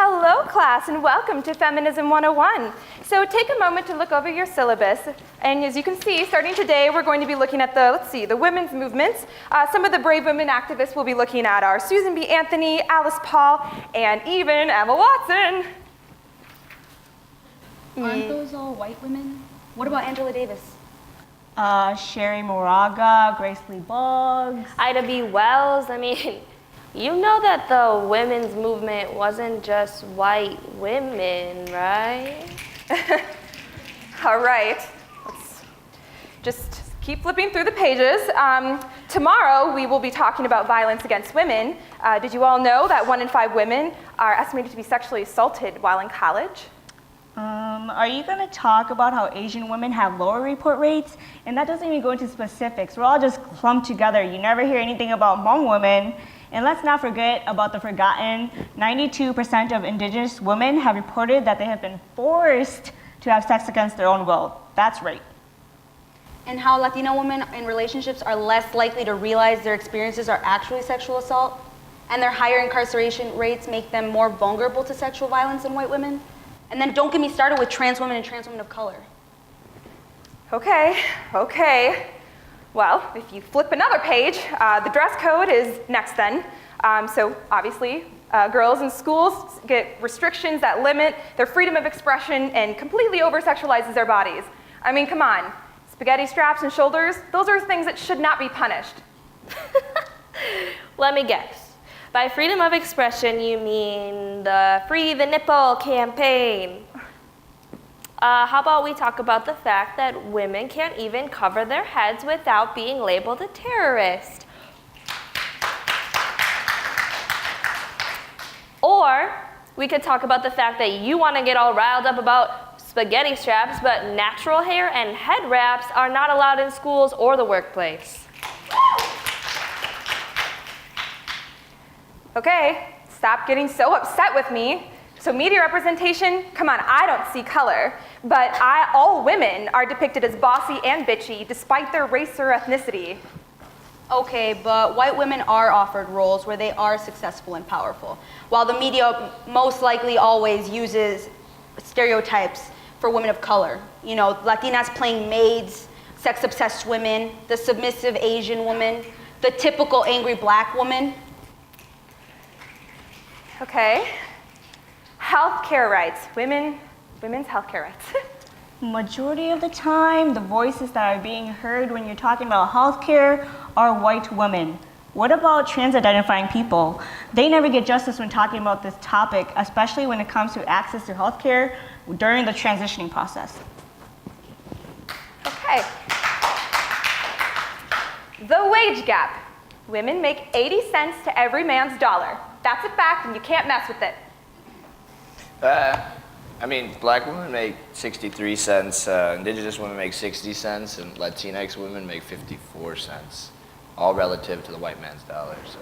Hello, class, and welcome to Feminism 101. So take a moment to look over your syllabus. And as you can see, starting today, we're going to be looking at the women's movements. Some of the brave women activists we'll be looking at are Susan B. Anthony, Alice Paul, and even Emma Watson. Aren't those all white women? What about Angela Davis? Sherry Moraga, Grace Lee Boggs. Ida B. Wells. I mean, you know that the women's movement wasn't just white women, right? All right, let's just keep flipping through the pages. Tomorrow, we will be talking about violence against women. Did you all know that 1 in 5 women are estimated to be sexually assaulted while in college? Are you going to talk about how Asian women have lower report rates? And that doesn't even go into specifics. We're all just clumped together. You never hear anything about Hmong women. And let's not forget about the forgotten 92% of indigenous women have reported that they have been forced to have sex against their own will. That's rape. And how Latino women in relationships are less likely to realize their experiences are actually sexual assault, and their higher incarceration rates make them more vulnerable to sexual violence than white women. And then don't get me started with trans women and trans women of color. Okay. Well, if you flip another page, the dress code is next then. So obviously, girls in schools get restrictions that limit their freedom of expression and completely over-sexualizes their bodies. I mean, come on. Spaghetti straps and shoulders, those are things that should not be punished. Let me guess. By freedom of expression, you mean the Free the Nipple campaign. How about we talk about the fact that women can't even cover their heads without being labeled a terrorist? Or we could talk about the fact that you want to get all riled up about spaghetti straps, but natural hair and head wraps are not allowed in schools or the workplace. Okay, stop getting so upset with me. So media representation, come on, I don't see color, but all women are depicted as bossy and bitchy despite their race or ethnicity. Okay, but white women are offered roles where they are successful and powerful, while the media most likely always uses stereotypes for women of color. You know, Latinas playing maids, sex-obsessed women, the submissive Asian woman, the typical angry black woman. Okay. Healthcare rights, women's healthcare rights. Majority of the time, the voices that are being heard when you're talking about healthcare are white women. What about trans-identifying people? They never get justice when talking about this topic, especially when it comes to access to healthcare during the transitioning process. Okay. The wage gap. Women make 80 cents to every man's dollar. That's a fact, and you can't mess with it. I mean, black women make 63 cents, indigenous women make 60 cents, and Latinx women make 54 cents, all relative to the white man's dollar, so.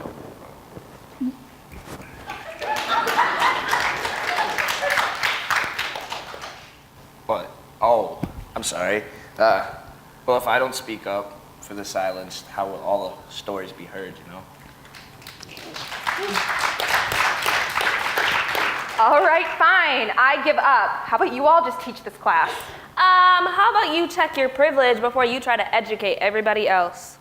What? Oh, I'm sorry. Well, if I don't speak up for the silenced, how will all the stories be heard, you know? All right, fine, I give up. How about you all just teach this class? How about you check your privilege before you try to educate everybody else?